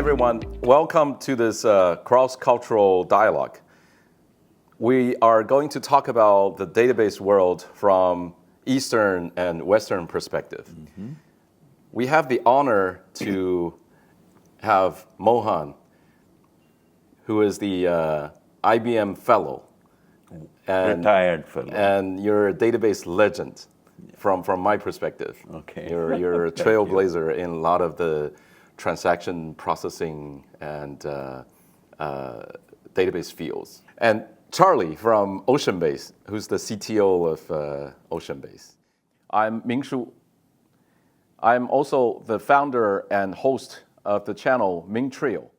everyone. Welcome to this cross-cultural dialogue. We are going to talk about the database world from Eastern and Western perspective. Mm-hmm. We have the honor to have Mohan, who is the IBM fellow. Retired fellow. And you're a database legend from my perspective. Okay. You're a trailblazer in a lot of the transaction processing and database fields. And Charlie from OceanBase, who's the CTO of OceanBase. I'm Ming-Shu. I'm also the founder and host of the channel Ming Trio.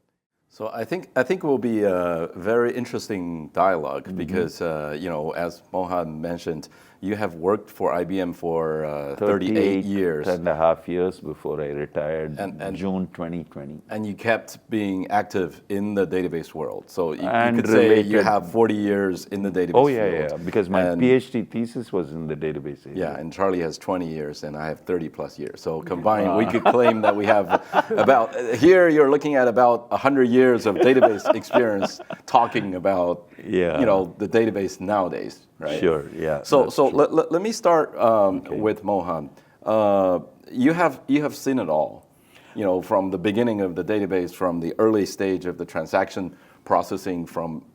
So I think it will be a very interesting dialogue because, as Mohan mentioned, you have worked for IBM for 38 years. 10.5 years before I retired in June 2020. And you kept being active in the database world. So you could say you have 40 years in the database field. Yeah, because my PhD thesis was in the database area. Yeah, and Charlie has 20 years and I have 30 plus years. So combined, we could claim that we have about, here you're looking at about 100 years of database experience talking about, the database nowadays, right? Sure, yeah. So let me start with Mohan. You have seen it all, from the beginning of the database, from the early stage of the transaction processing, from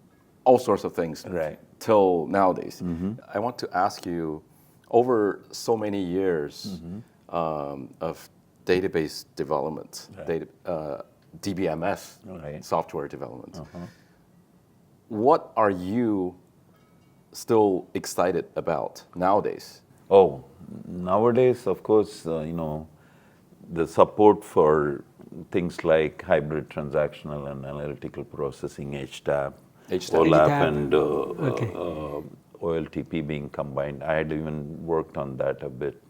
all sorts of things, right, till nowadays. Mm-hmm. I want to ask you, over so many years of database development, DBMS software development, what are you still excited about nowadays? Oh, nowadays, of course, the support for things like hybrid transactional and analytical processing, HTAP, OLAP, and OLTP being combined. I had even worked on that a bit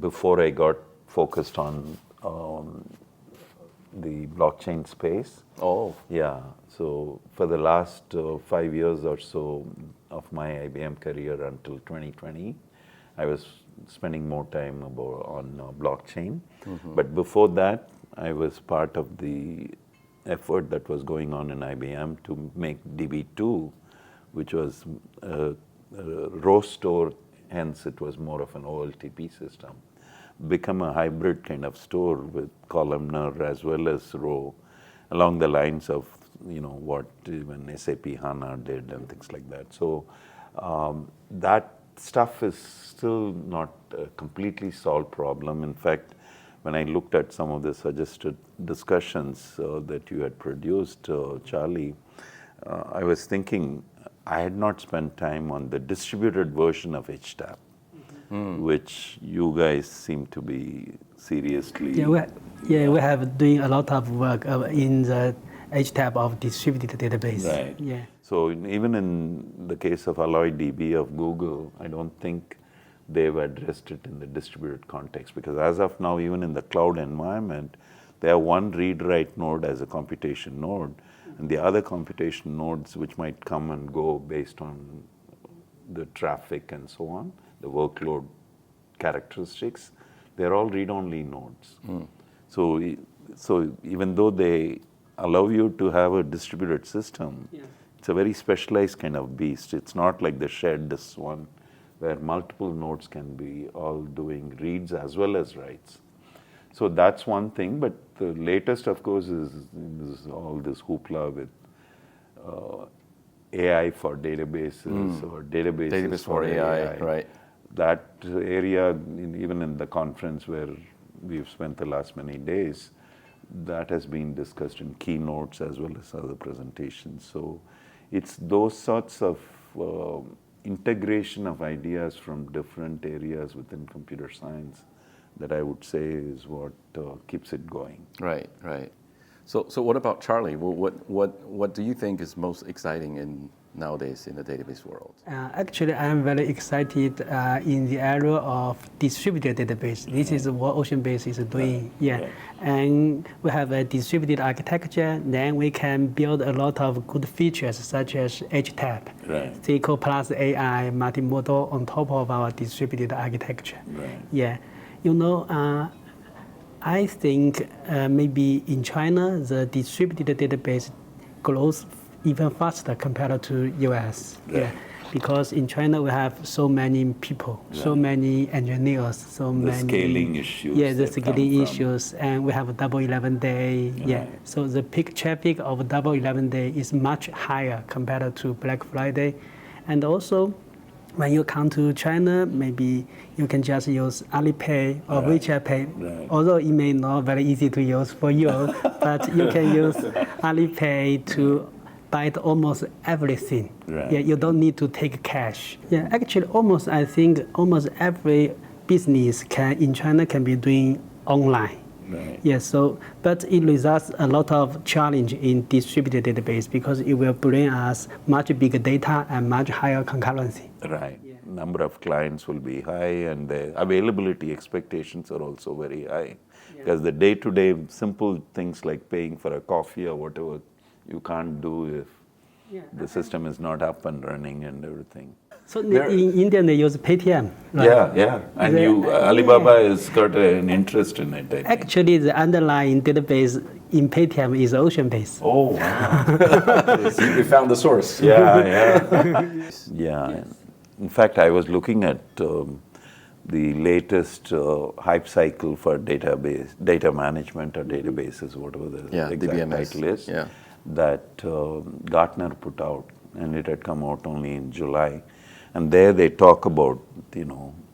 before I got focused on the blockchain space. Oh. Yeah. So for the last 5 years or so of my IBM career until 2020, I was spending more time on blockchain. Mm-hmm. But before that, I was part of the effort that was going on in IBM to make DB2, which was a row store, hence it was more of an OLTP system, become a hybrid kind of store with columnar as well as row, along the lines of what even SAP HANA did and things like that. So that stuff is still not a completely solved problem. In fact, when I looked at some of the suggested discussions that you had produced, Charlie, I was thinking I had not spent time on the distributed version of HTAP, which you guys seem to be seriously... we have doing a lot of work in the HTAP of distributed database. Right. Yeah. So even in the case of AlloyDB of Google, I don't think they've addressed it in the distributed context, because as of now, even in the cloud environment, they have one read-write node as a computation node, and the other computation nodes which might come and go based on the traffic and so on, the workload characteristics, they're all read-only nodes. So even though they allow you to have a distributed system, it's a very specialized kind of beast. It's not like the shared disk one, where multiple nodes can be all doing reads as well as writes. So that's one thing, but the latest, of course, is all this hoopla with AI for databases or databases for AI. Right. That area, even in the conference where we've spent the last many days, that has been discussed in keynotes as well as other presentations. So it's those sorts of integration of ideas from different areas within computer science that I would say is what keeps it going. Right. So what about Charlie? What do you think is most exciting nowadays in the database world? Actually, I'm very excited in the area of distributed database. This is what OceanBase is doing. And we have a distributed architecture. Then we can build a lot of good features such as HTAP, SQL plus AI, multimodal on top of our distributed architecture. I think maybe in China, the distributed database grows even faster compared to US. Right. Yeah, because in China we have so many people, so many engineers, so The many scaling issues Yeah, the that come scaling from- issues, and we have a Double 11 day. Yeah, Right. so the peak traffic of Double 11 day is much higher compared to Black Friday, and also when you come to China, maybe you can just use Alipay or WeChat Pay. Right. Although it may not very easy to use for you, but you can use Alipay to buy almost everything. Right. Yeah, you don't need to take cash. Yeah, actually, I think almost every business in China can be doing online. Right. Yes, so but it results a lot of challenge in distributed database because it will bring us much bigger data and much higher concurrency. Right. Number of clients will be high, and the availability expectations are also very high. Because the day-to-day simple things like paying for a coffee or whatever, you can't do if the system is not up and running and everything. So in India they use Paytm, right? Yeah. And The- Alibaba has got an interest in it, I think. Actually, the underlying database in Paytm is ocean-based. Oh, wow. We found the source. Yeah. In fact, I was looking at the latest hype cycle for data management or databases, whatever the exact DBMS. title is, that Gartner put out, and it had come out only in July. And there they talk about,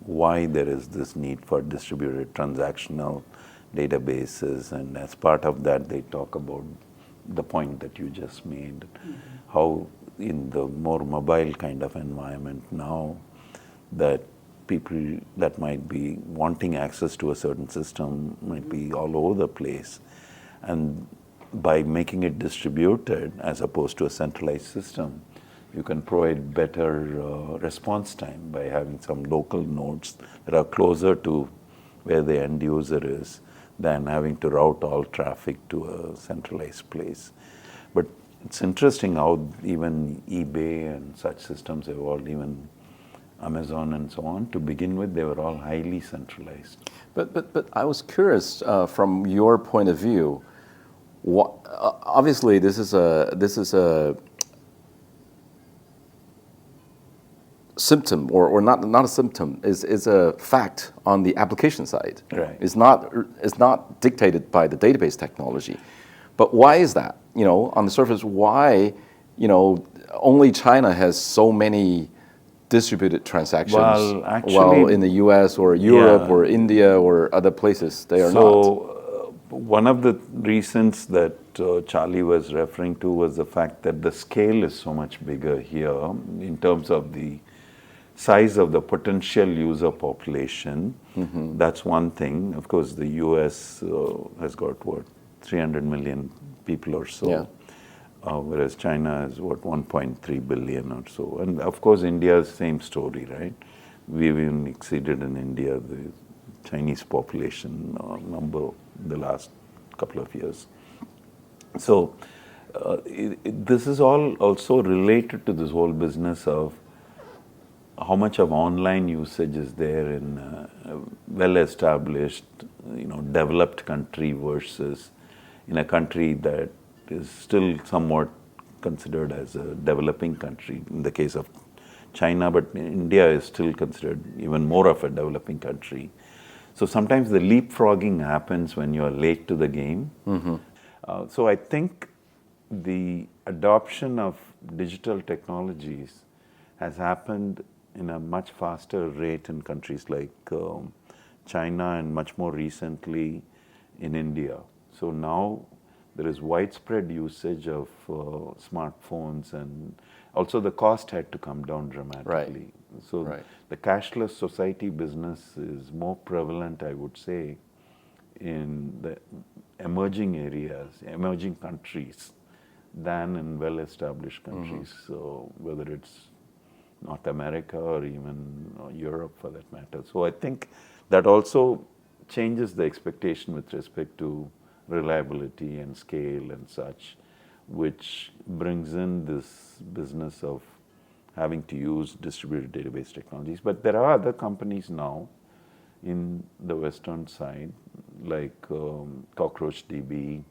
why there is this need for distributed transactional databases, and as part of that, they talk about the point that you just made, how in the more mobile kind of environment now, that people that might be wanting access to a certain system might be all over the place. And by making it distributed as opposed to a centralized system, you can provide better response time by having some local nodes that are closer to where the end user is than having to route all traffic to a centralized place. But it's interesting how even eBay and such systems evolved, even Amazon and so on. To begin with, they were all highly centralized. But I was curious from your point of view. Obviously, this is a symptom, or not a symptom, is a fact on the application side. Right. It's not dictated by the database technology. But why is that? On the surface, why only China has so many distributed transactions, Well, actually, while in the US or Europe or India or other places they are not? So one of the reasons that Charlie was referring to was the fact that the scale is so much bigger here in terms of the size of the potential user population. That's one thing. Of course, the US has got 300 million people or so, whereas China is 1.3 billion or so. And of course, India's same story, right? We've even exceeded in India the Chinese population number the last couple of years. So this is all also related to this whole business of how much of online usage is there in a well-established, developed country versus in a country that is still somewhat considered as a developing country in the case of China, but India is still considered even more of a developing country. So sometimes the leapfrogging happens when you're late to the game. So I think the adoption of digital technologies has happened in a much faster rate in countries like China and much more recently in India. So now there is widespread usage of smartphones, and also the cost had to come down dramatically. So the cashless society business is more prevalent, I would say, in the emerging areas, emerging countries, than in well-established countries. So whether it's North America or even Europe for that matter. So I think that also changes the expectation with respect to reliability and scale and such, which brings in this business of having to use distributed database technologies. But there are other companies now in the Western side, like Cockroach DB,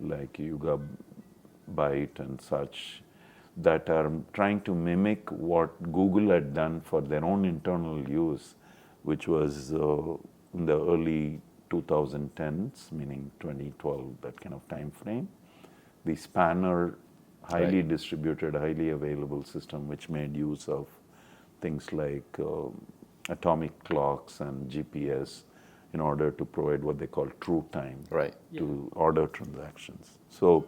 like Yugabyte and such, that are trying to mimic what Google had done for their own internal use, which was in the early 2010s, meaning 2012, that kind of time frame. The Spanner, highly distributed, highly available system, which made use of things like atomic clocks and GPS in order to provide what they call true time to order transactions. So,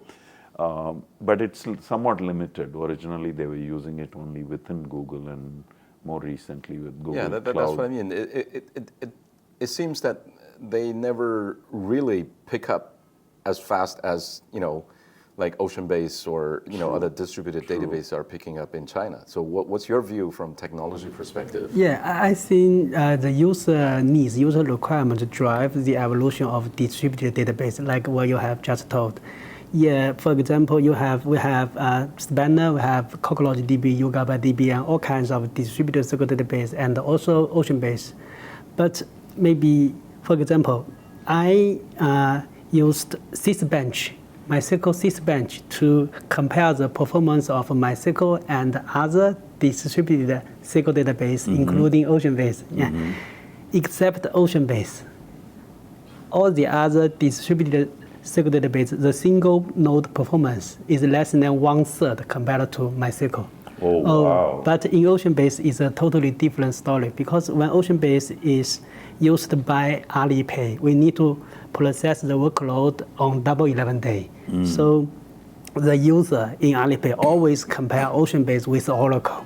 but it's somewhat limited. Originally, they were using it only within Google, and more recently with Google Cloud. That's what I mean. It seems that they never really pick up as fast as, like OceanBase or other distributed databases are picking up in China. So what's your view from technology perspective? Yeah, I think the user needs, user requirements drive the evolution of distributed database, like what you have just told. Yeah, for example, we have Spanner, we have Cockroach DB, Yugabyte DB, and all kinds of distributed SQL database, and also OceanBase. But maybe, for example, I used Sysbench, MySQL Sysbench, to compare the performance of MySQL and other distributed SQL database, including OceanBase. Yeah. Except OceanBase. All the other distributed SQL database, the single node performance is less than 1/3 compared to MySQL. Wow. But in OceanBase, it's a totally different story, because when OceanBase is used by Alipay, we need to process the workload on Double 11 day. So the user in Alipay always compare OceanBase with Oracle.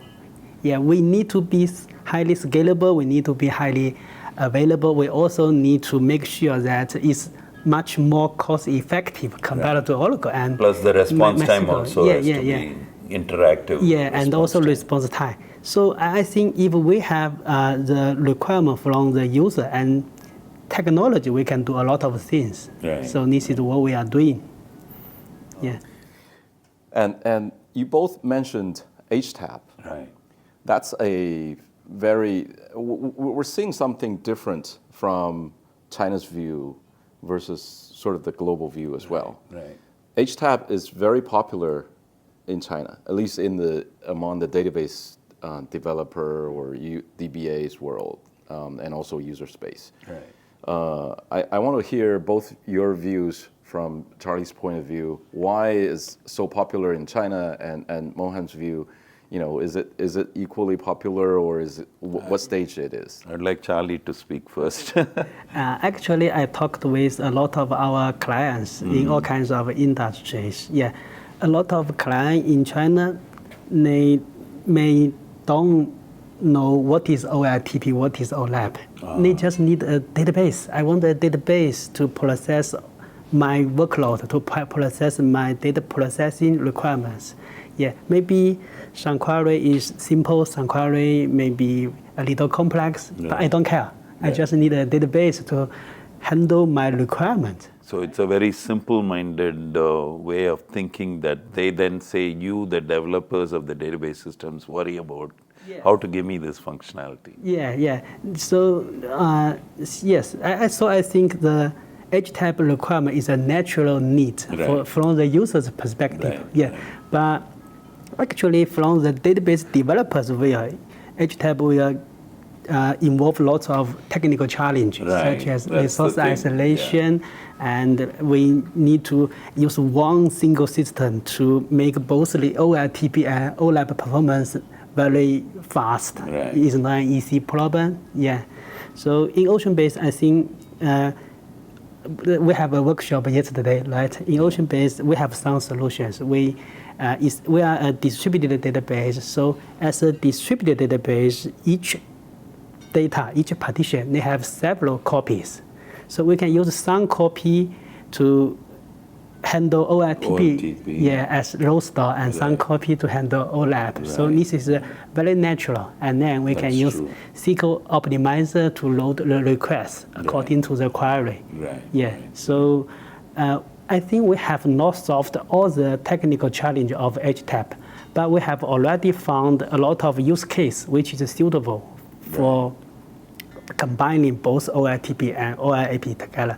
Yeah, we need to be highly scalable. We need to be highly available. We also need to make sure that it's much more cost effective compared to Oracle. And plus the response time also has to be interactive. Yeah, and also response time. So I think if we have the requirement from the user and technology, we can do a lot of things. Right. So this is what we are doing. Yeah. And you both mentioned HTAP. Right. That's a very, we're seeing something different from China's view versus sort of the global view as well. Right. HTAP is very popular in China, at least among the database developer or DBA's world, and also user space. Right. I want to hear both your views from Charlie's point of view. Why is so popular in China, and Mohan's view? Is it equally popular, or is it what stage it is? I'd like Charlie to speak first. Actually, I talked with a lot of our clients in all kinds of industries. Yeah, a lot of clients in China, they may don't know what is OLTP, what is OLAP. They just need a database. I want a database to process my workload, to process my data processing requirements. Yeah, maybe some query is simple, some query may be a little complex, but I don't care. I just need a database to handle my requirement. So it's a very simple-minded way of thinking that they then say, you, the developers of the database systems, worry about how to give me this functionality. Yeah. So, yes, I think the HTAP requirement is a natural need from the user's perspective. But actually, from the database developers' view, HTAP will involve lots of technical challenges, such as resource isolation, and we need to use one single system to make both the OLTP and OLAP performance very fast. It's not an easy problem. Yeah. So in OceanBase, I think we have a workshop yesterday, right? In OceanBase, we have some solutions. We are a distributed database. So as a distributed database, each partition, they have several copies. So we can use some copy to handle OLTP, as row store, and some copy to handle OLAP. So this is very natural. And then we can use SQL optimizer to load the request according to the query. So I think we have not solved all the technical challenge of HTAP, but we have already found a lot of use case which is suitable for combining both OLTP and OLAP together.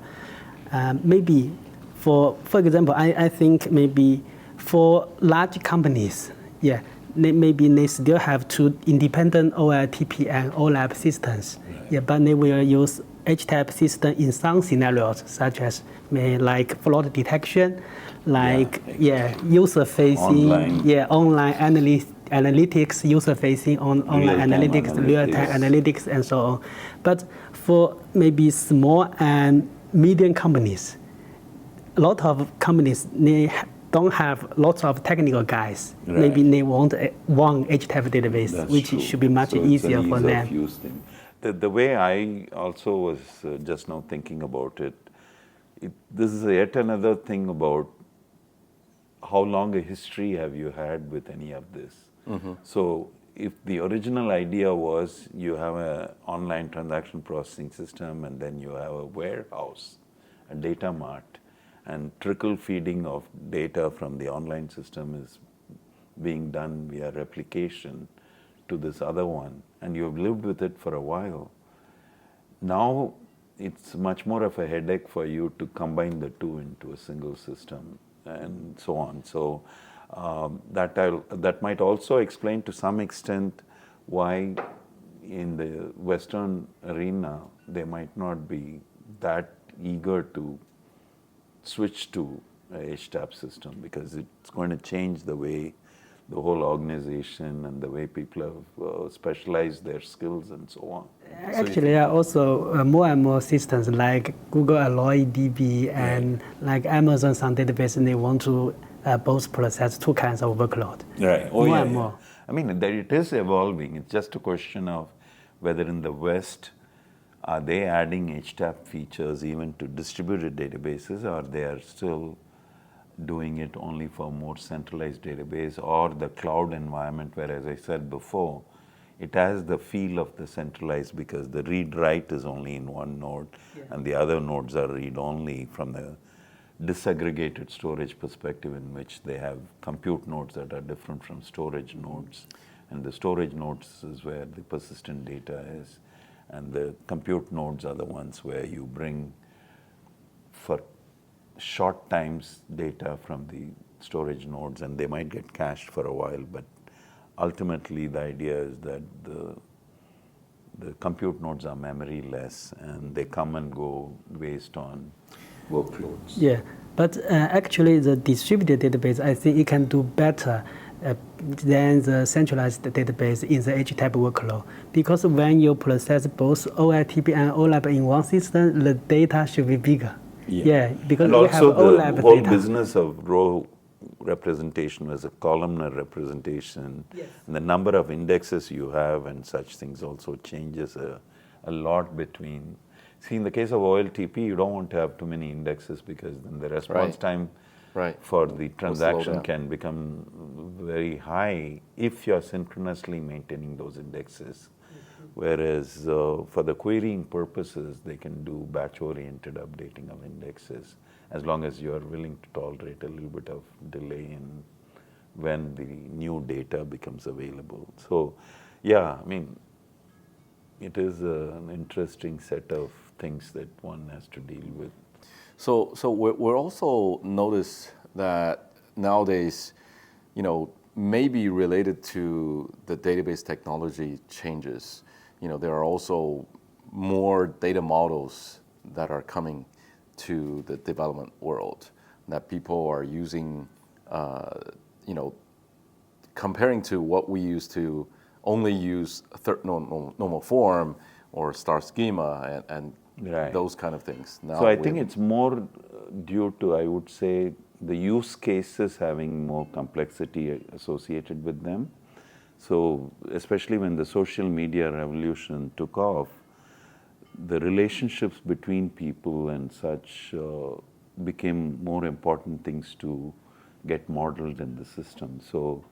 Maybe for example, I think maybe for large companies, yeah, maybe they still have two independent OLTP and OLAP systems. Right. Yeah, but they will use HTAP system in some scenarios, such as like fraud detection, like user-facing, online analytics, user-facing online analytics, real-time analytics, and so on. But for maybe small and medium companies, a lot of companies they don't have lots of technical guys. Right. Maybe they want one HTAP database, that's which true. Should be much easier for them. The way I also was just now thinking about it, this is yet another thing about how long a history have you had with any of this. Mm-hmm. So if the original idea was you have an online transaction processing system and then you have a warehouse, a data mart, and trickle feeding of data from the online system is being done via replication to this other one, and you've lived with it for a while. Now it's much more of a headache for you to combine the two into a single system and so on. So that might also explain to some extent why in the Western arena they might not be that eager to switch to a HTAP system, because it's going to change the way the whole organization and the way people have specialized their skills and so on. Actually, there are also more and more systems like Google Alloy DB and like Amazon Sun database, and they want to both process two kinds of workload. Right. Oh, more and more. I mean, it is evolving. It's just a question of whether in the West are they adding HTAP features even to distributed databases, or they are still doing it only for more centralized database, or the cloud environment where, as I said before, it has the feel of the centralized because the read-write is only in one node and the other nodes are read-only from the disaggregated storage perspective, in which they have compute nodes that are different from storage nodes. And the storage nodes is where the persistent data is. And the compute nodes are the ones where you bring for short times data from the storage nodes, and they might get cached for a while, but ultimately the idea is that the compute nodes are memory-less and they come and go based on workloads. Yeah, but actually the distributed database, I think it can do better than the centralized database in the HTAP workload, because when you process both OLTP and OLAP in one system, the data should be bigger. Yeah, because and we also have OLAP the whole data. business of row representation was a columnar representation. Yes. And the number of indexes you have and such things also changes a lot between. See, in the case of OLTP, you don't want to have too many indexes, because then the response time for the transaction can become very high if you're synchronously maintaining those indexes. Whereas for the querying purposes, they can do batch-oriented updating of indexes, as long as you are willing to tolerate a little bit of delay in when the new data becomes available. So, yeah, I mean, it is an interesting set of things that one has to deal with. So we're also notice that nowadays, maybe related to the database technology changes, there are also more data models that are coming to the development world that people are using, comparing to what we used to only use normal form or star schema and those kind of things. Now, so I think it's more due to, I would say, the use cases having more complexity associated with them. So especially when the social media revolution took off, the relationships between people and such became more important things to get modeled in the system. So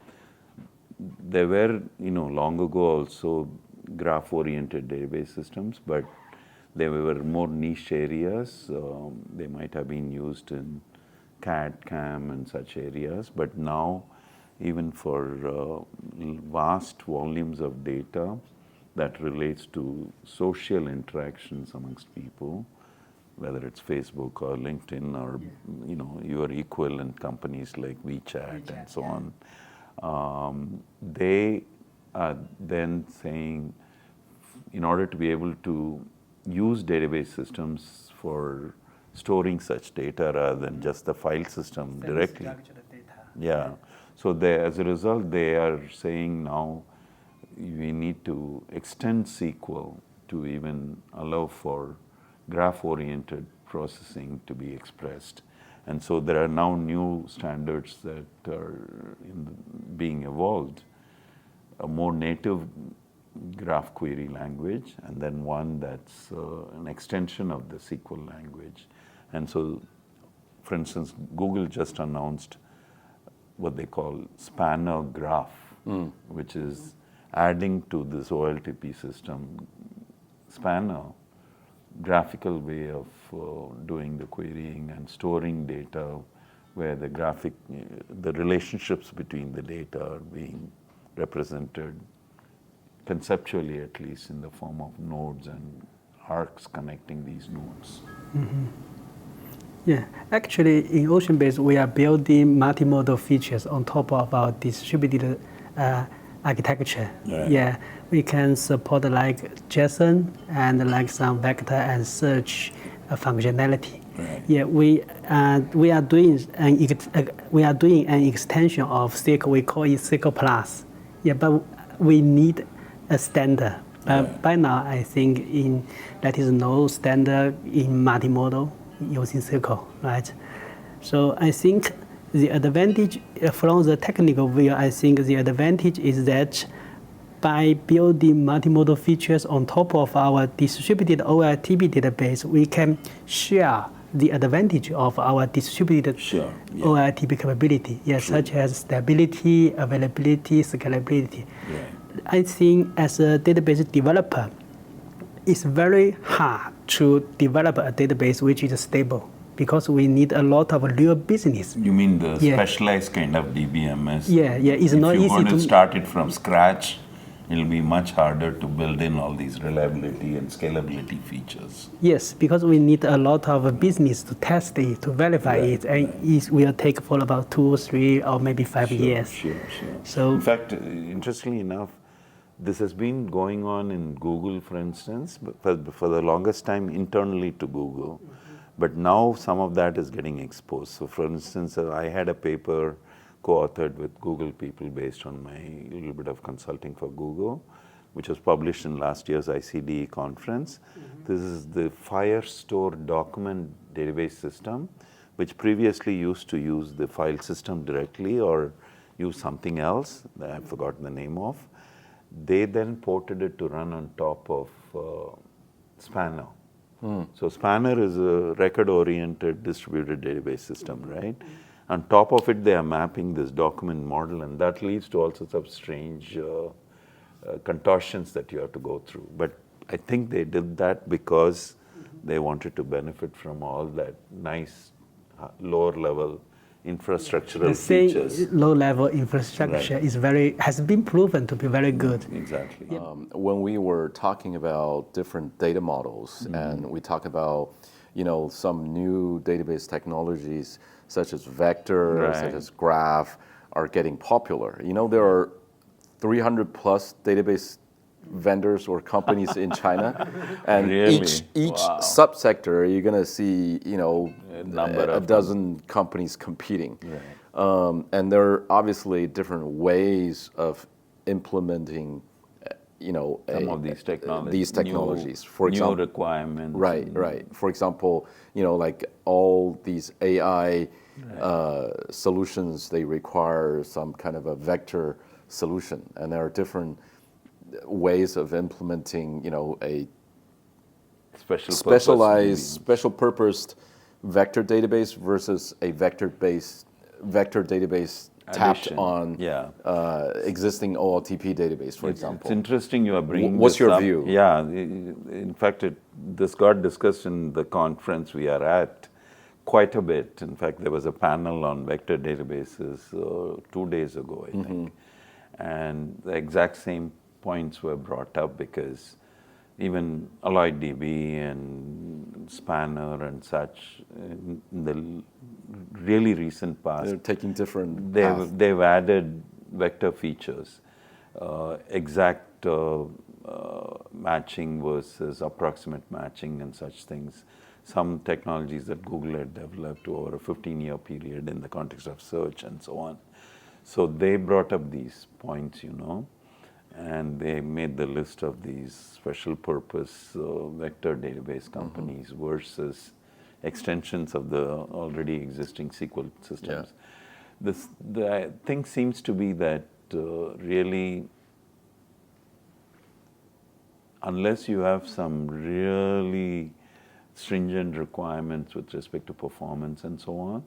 there were, long ago also graph-oriented database systems, but they were more niche areas. They might have been used in CAD, CAM and such areas, but now even for vast volumes of data, that relates to social interactions amongst people, whether it's Facebook or LinkedIn or your equivalent companies like WeChat and so on. They are then saying, in order to be able to use database systems for storing such data rather than just the file system directly. Yeah. So as a result, they are saying now we need to extend SQL to even allow for graph-oriented processing to be expressed. And so there are now new standards that are being evolved, a more native graph query language, and then one that's an extension of the SQL language. And so, for instance, Google just announced what they call spanner graph, which is adding to this OLTP system, spanner, graphical way of doing the querying and storing data, where the relationships between the data are being represented conceptually, at least, in the form of nodes and arcs connecting these nodes. Yeah, actually, in OceanBase, we are building multimodal features on top of our distributed architecture. Right. Yeah, we can support like JSON and like some vector and search functionality. Right. Yeah, we are doing an extension of SQL. We call it SQL Plus. Yeah, but we need a standard. By now, I think that is no standard in multimodal using SQL, right? So I think the advantage from the technical view, I think the advantage is that by building multimodal features on top of our distributed OLTP database, we can share the advantage of our distributed OLTP capability, such as stability, availability, scalability. I think as a database developer, it's very hard to develop a database which is stable because we need a lot of real business. You mean the specialized kind of DBMS? It's not easy to... If you're going to start it from scratch, it'll be much harder to build in all these reliability and scalability features. Yes, because we need a lot of business to test it, to verify it, and it will take for about 2, 3, or maybe 5 years. Sure. So, in fact, interestingly enough, this has been going on in Google, for instance, for the longest time internally to Google. But now some of that is getting exposed. So for instance, I had a paper co-authored with Google people based on my little bit of consulting for Google, which was published in last year's ICD conference. This is the Firestore document database system, which previously used to use the file system directly or use something else that I've forgotten the name of. They then ported it to run on top of Spanner. So Spanner is a record-oriented distributed database system, right? On top of it, they are mapping this document model, and that leads to all sorts of strange contortions that you have to go through. But I think they did that because they wanted to benefit from all that nice lower-level infrastructural features. The same low-level infrastructure has been proven to be very good. Exactly. When we were talking about different data models, and we talk about, some new database technologies such as vector, such as graph, are getting popular. There are 300 plus database vendors or companies in China, and each subsector you're going to see a dozen companies competing, and there are obviously different ways of implementing some of these technologies. For example, new requirements. Right. For example, like all these AI solutions, they require some kind of a vector solution, and there are different ways of implementing, a specialized, special-purposed vector database versus a vector database tapped on existing OLTP database, for example. It's interesting you are bringing What's this your up. view? Yeah, in fact, this got discussed in the conference we are at quite a bit. In fact, there was a panel on vector databases 2 days ago, I think. And the exact same points were brought up because even AlloyDB and Spanner and such, in the really recent past, they're taking different paths. they've added vector features, exact matching versus approximate matching and such things. Some technologies that Google had developed over a 15-year period in the context of search and so on. So they brought up these points, and they made the list of these special purpose vector database companies versus extensions of the already existing SQL systems. Yeah. The thing seems to be that really, unless you have some really stringent requirements with respect to performance and so on,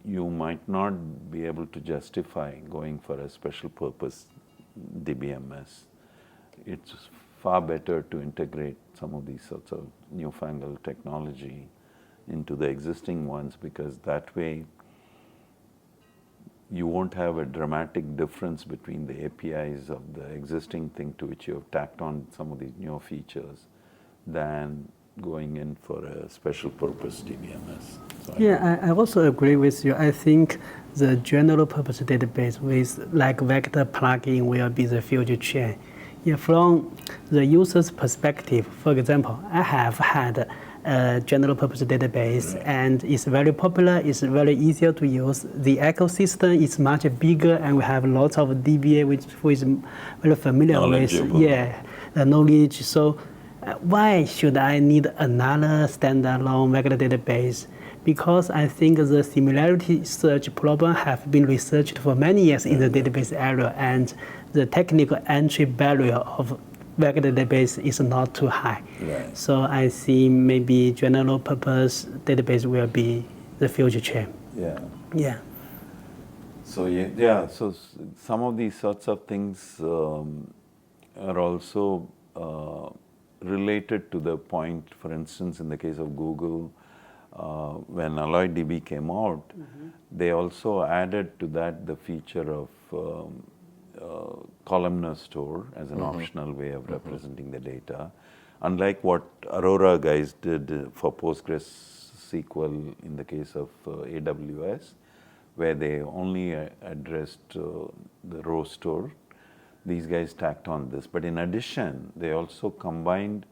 you might not be able to justify going for a special purpose DBMS. It's far better to integrate some of these sorts of newfangled technology into the existing ones, because that way you won't have a dramatic difference between the APIs of the existing thing to which you have tacked on some of these newer features than going in for a special purpose DBMS. So yeah, I also agree with you. I think the general purpose database with like vector plugin will be the future trend. Yeah, from the user's perspective, for example, I have had a general purpose database and it's very popular, it's very easier to use. The ecosystem is much bigger and we have lots of DBA who is very familiar with the knowledge. So why should I need another standalone vector database? Because I think the similarity search problem have been researched for many years in the database area, and the technical entry barrier of vector database is not too high. Right. So I see maybe general purpose database will be the future trend. Yeah. Yeah. So so some of these sorts of things are also related to the point, for instance, in the case of Google, when AlloyDB came out, they also added to that the feature of columnar store as an optional way of representing the data. Unlike what Aurora guys did for PostgreSQL in the case of AWS, where they only addressed the row store, these guys tacked on this. But in addition, they also combined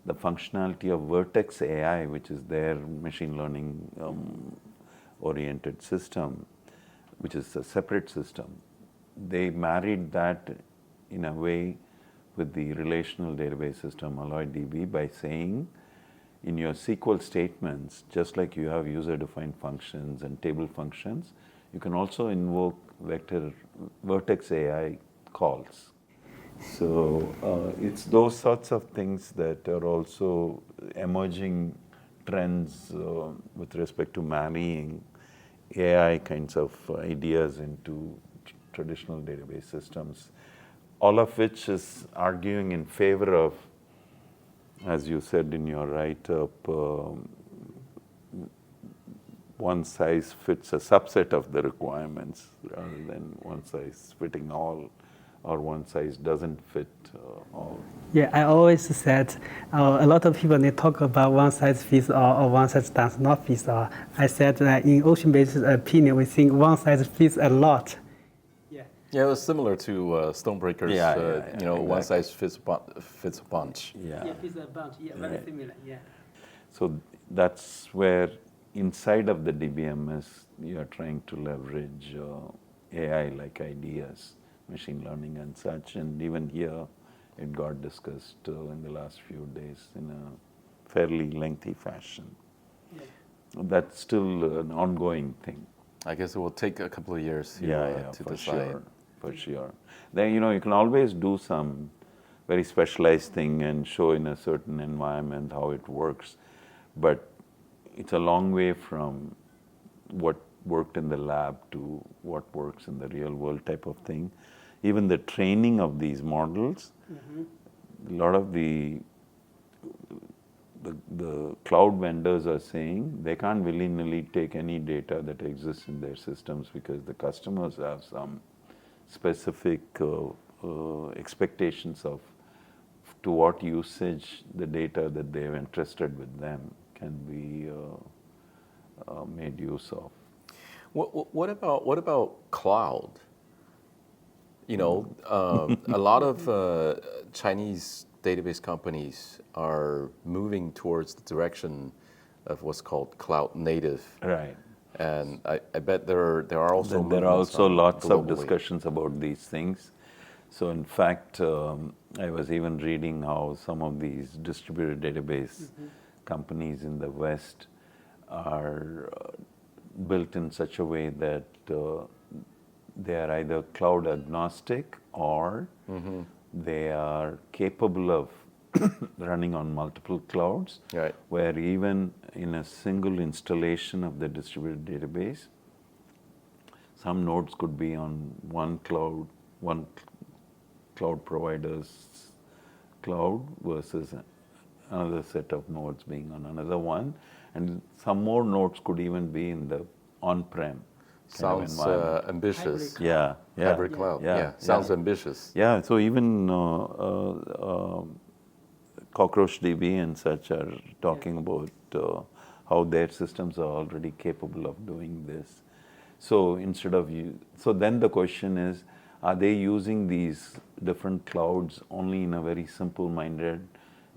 the functionality of Vertex AI, which is their machine learning oriented system, which is a separate system. They married that in a way with the relational database system AlloyDB by saying in your SQL statements, just like you have user-defined functions and table functions, you can also invoke Vertex AI calls. So it's those sorts of things that are also emerging trends with respect to marrying AI kinds of ideas into traditional database systems, all of which is arguing in favor of, as you said in your write-up, one size fits a subset of the requirements rather than one size fitting all, or one size doesn't fit all. Yeah, I always said a lot of people they talk about one size fits all or one size does not fit all. I said that in ocean-based opinion, we think one size fits a lot. Yeah, it was similar to Stonebreaker's, exactly. one size fits a bunch. Yeah, fits a bunch. Yeah, very similar. Yeah. So that's where inside of the DBMS, you are trying to leverage AI-like ideas, machine learning and such, and even here it got discussed in the last few days in a fairly lengthy fashion. Yeah. That's still an ongoing thing. I guess it will take a couple of years to decide. Sure, for sure. Then you can always do some very specialized thing and show in a certain environment how it works, but it's a long way from what worked in the lab to what works in the real world type of thing. Even the training of these models, a lot of the cloud vendors are saying they can't willy-nilly take any data that exists in their systems because the customers have some specific expectations of to what usage the data that they've entrusted with them can be made use of. What about cloud? You know, a lot of Chinese database companies are moving towards the direction of what's called cloud native. Right. And I bet there are also There are also lots of globally. discussions about these things. So in fact, I was even reading how some of these distributed database companies in the West are built in such a way that they are either cloud agnostic or they are capable of running on multiple clouds, Right. where even in a single installation of the distributed database, some nodes could be on one cloud provider's cloud versus another set of nodes being on another one, and some more nodes could even be in the on-prem. Sounds ambitious. Yeah, yeah. Hybrid cloud. Yeah. Sounds ambitious. Yeah, so even CockroachDB and such are talking about how their systems are already capable of doing this. So instead of so then the question is, are they using these different clouds only in a very simple-minded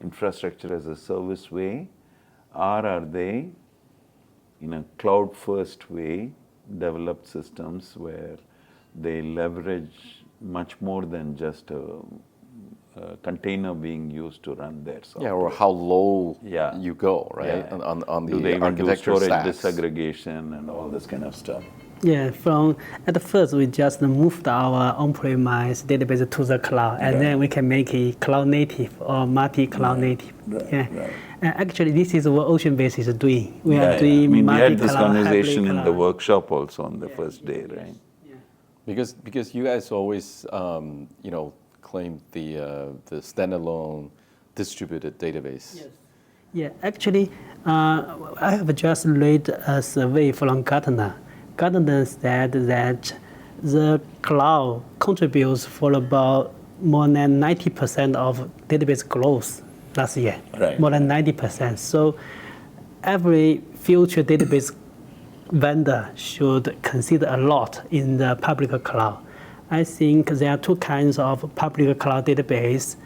infrastructure as a service way, or are they in a cloud-first way developed systems where they leverage much more than just a container being used to run their software? Yeah, or how low Yeah. you go, right? Yeah. On the Do they even do architecture storage stacks. disaggregation and all this kind of stuff? Yeah, at first we just moved our on-premise database to the cloud, and then we can make it cloud native or multi-cloud native. Yeah. Actually, this is what OceanBase is doing. We are doing I mean, we multi-cloud, had this conversation hybrid in the cloud. workshop also on the first day, right? Because you guys always claim the standalone distributed database. Yes. Yeah, actually, I have just read a survey from Gartner. Gartner said that the cloud contributes for about more than 90% of database growth last year. Right. More than 90%. So every future database vendor should consider a lot in the public cloud. I think there are two kinds of public cloud database.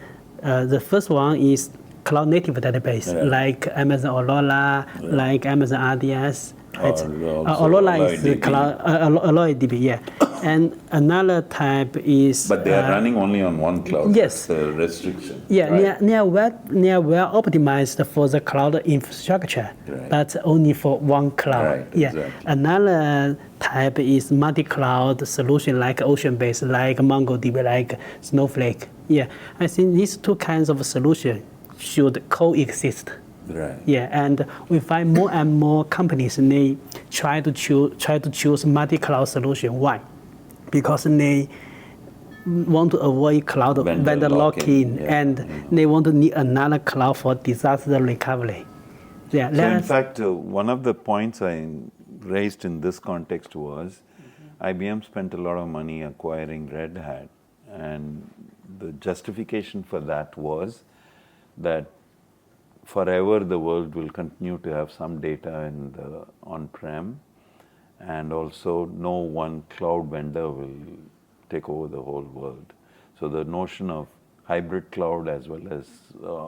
The first one is cloud native database, like Amazon Aurora, like Amazon RDS. Right? Aurora is the cloud, Aurora DB, yeah. And another type is. But they are running only on one cloud. Yes. That's the restriction. Yeah, right? they are well optimized for the cloud infrastructure, but only for one cloud. Right, yeah. exactly. Another type is multi-cloud solution like OceanBase, like MongoDB, like Snowflake. Yeah, I think these two kinds of solution should coexist. Right. Yeah, and we find more and more companies they try to choose multi-cloud solution. Why? Because they want to avoid cloud vendor lock-in, and they want to need another cloud for disaster recovery. Yeah. So in fact, one of the points I raised in this context was IBM spent a lot of money acquiring Red Hat, and the justification for that was that forever the world will continue to have some data in the on-prem, and also no one cloud vendor will take over the whole world. So the notion of hybrid cloud as well as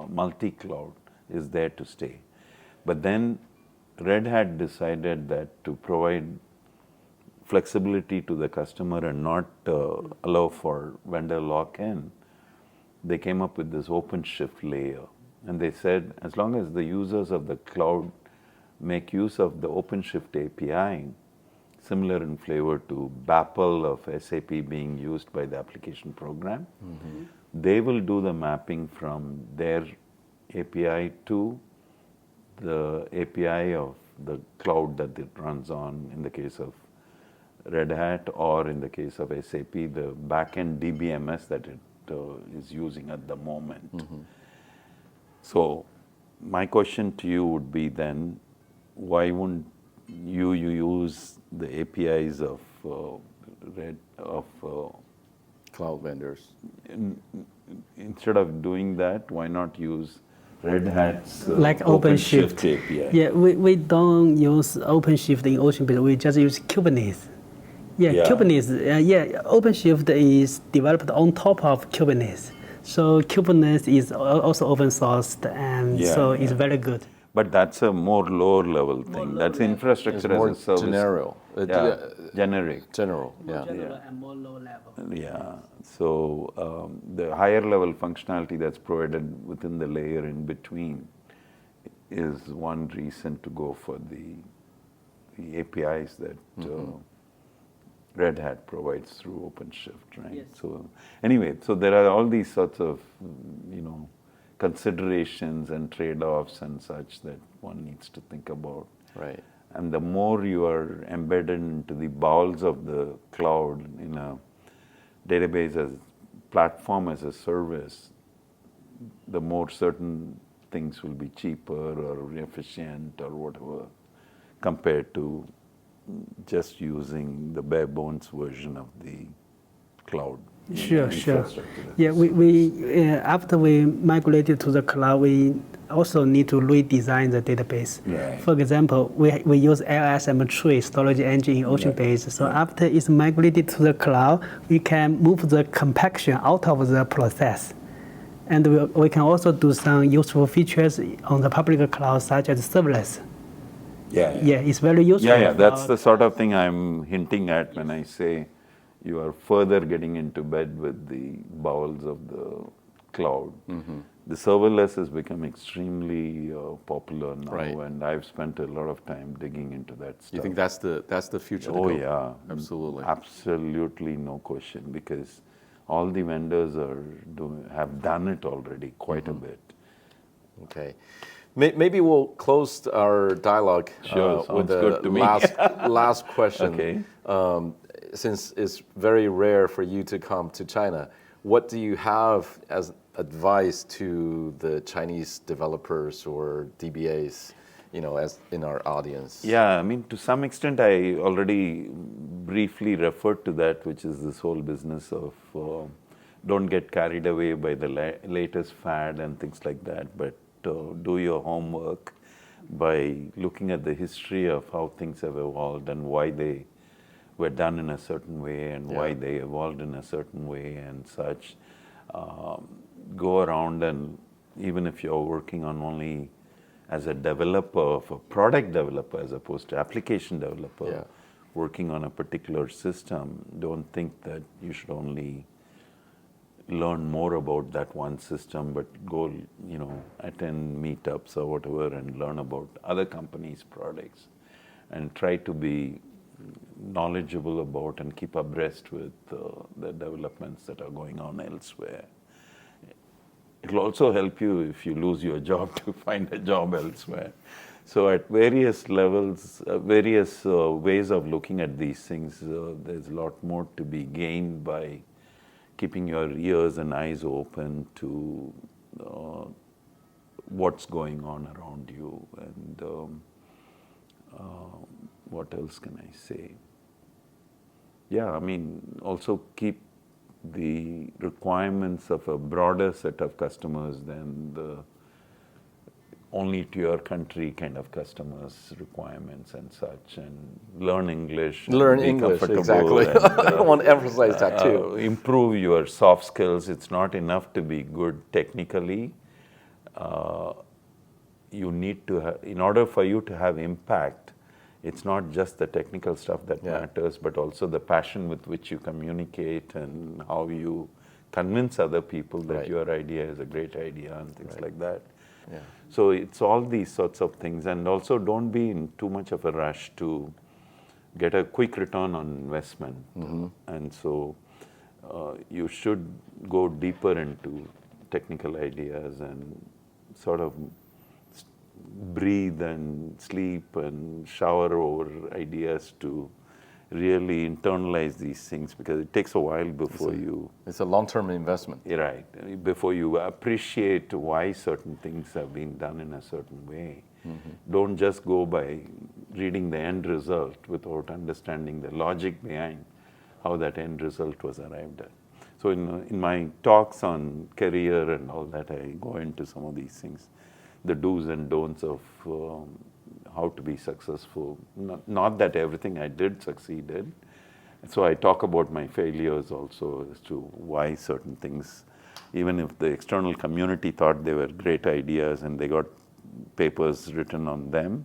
multi-cloud is there to stay. But then Red Hat decided that to provide flexibility to the customer and not allow for vendor lock-in, they came up with this OpenShift layer. And they said, as long as the users of the cloud make use of the OpenShift API, similar in flavor to BAPL of SAP being used by the application program, they will do the mapping from their API to the API of the cloud that it runs on, in the case of Red Hat, or in the case of SAP, the backend DBMS that it is using at the moment. So my question to you would be then, why wouldn't you use the APIs of cloud vendors. Instead of doing that, why not use Red Hat's like OpenShift API? Yeah, we don't use OpenShift in OceanBase. We just use Kubernetes. Yeah, Yeah. Kubernetes. OpenShift is developed on top of Kubernetes. So Kubernetes is also open sourced, and so it's very good. But that's a more lower level thing. That's infrastructure More as a service. general. Generic. General, More general and more low level. Yeah. So the higher level functionality that's provided within the layer in between is one reason to go for the APIs that Red Hat provides through OpenShift, right? Yes. So anyway, so there are all these sorts of, considerations and trade-offs and such that one needs to think about. Right. And the more you are embedded into the bowels of the cloud in a database as platform as a service, the more certain things will be cheaper or efficient or whatever compared to just using the bare bones version of the cloud. Sure. Yeah, we after we migrated to the cloud, we also need to redesign the database. Right. For example, we use LSM3 storage engine in OceanBase. So after it's migrated to the cloud, we can move the compaction out of the process. And we can also do some useful features on the public cloud, such as serverless. Yeah, it's very useful. Yeah, that's the sort of thing I'm hinting at when I say you are further getting into bed with the bowels of the cloud. The serverless has become extremely popular now, and I've spent a lot of time digging into that stuff. You think that's the future? Oh yeah, absolutely. Absolutely, no question, because all the vendors have done it already quite a bit. Okay. Maybe we'll close our dialogue with a last question. Okay. Since it's very rare for you to come to China, what do you have as advice to the Chinese developers or DBAs, as in our audience? Yeah, I mean, to some extent, I already briefly referred to that, which is this whole business of don't get carried away by the latest fad and things like that, but do your homework by looking at the history of how things have evolved and why they were done in a certain way and why they evolved in a certain way and such. Go around, and even if you're working on only as a developer, of a product developer as opposed to application developer, working on a particular system, don't think that you should only learn more about that one system, but go, attend meetups or whatever and learn about other companies' products and try to be knowledgeable about and keep abreast with the developments that are going on elsewhere. It will also help you if you lose your job to find a job elsewhere. So at various levels, various ways of looking at these things, there's a lot more to be gained by keeping your ears and eyes open to what's going on around you. And what else can I say? Yeah, I mean, also keep the requirements of a broader set of customers than the only to your country kind of customers' requirements and such, and learn English. Learn English, exactly. And, I want to emphasize that too. Improve your soft skills. It's not enough to be good technically. You need to in order for you to have impact, it's not just the technical stuff that matters, but also the passion with which you communicate and how you convince other people that your idea is a great idea and things like that. Yeah. So it's all these sorts of things, and also don't be in too much of a rush to get a quick return on investment. And so you should go deeper into technical ideas and sort of breathe and sleep and shower over ideas to really internalize these things, because it takes a while before it's a long-term investment. Right. Before you appreciate why certain things have been done in a certain way. Don't just go by reading the end result without understanding the logic behind how that end result was arrived at. So in my talks on career and all that, I go into some of these things, the do's and don'ts of how to be successful. Not that everything I did succeeded. So I talk about my failures also as to why certain things, even if the external community thought they were great ideas and they got papers written on them,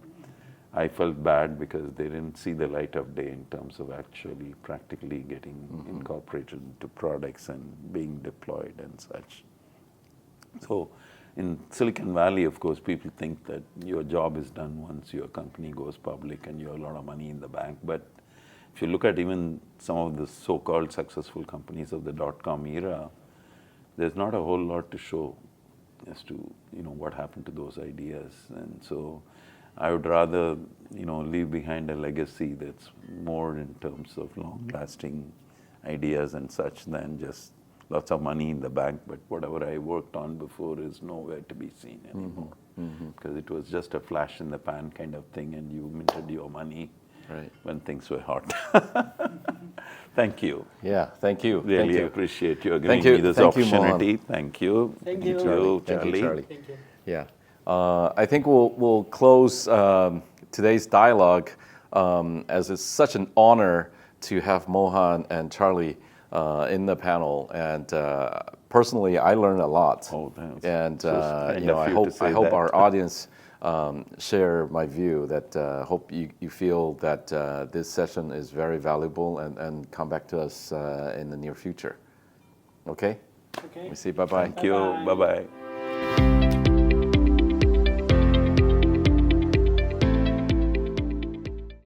I felt bad because they didn't see the light of day in terms of actually practically getting incorporated into products and being deployed and such. So in Silicon Valley, of course, people think that your job is done once your company goes public and you have a lot of money in the bank. But if you look at even some of the so-called successful companies of the dot-com era, there's not a whole lot to show as to what happened to those ideas. And so I would rather leave behind a legacy that's more in terms of long-lasting ideas and such than just lots of money in the bank, but whatever I worked on before is nowhere to be seen anymore. Because it was just a flash in the pan kind of thing, and you minted your money when things were hot. Thank you. Yeah, thank you. Really thank you. appreciate you giving me this opportunity. Thank you. Thank you, Charlie. Thank you, Charlie. Thank you. Yeah. I think we'll close today's dialogue as it's such an honor to have Mohan and Charlie in the panel. And personally, I learned a lot. Oh, thanks. And I hope our audience share my view that hope you feel that this session is very valuable and come back to us in the near future. Okay? Okay. We say bye-bye. Thank you. Bye-bye.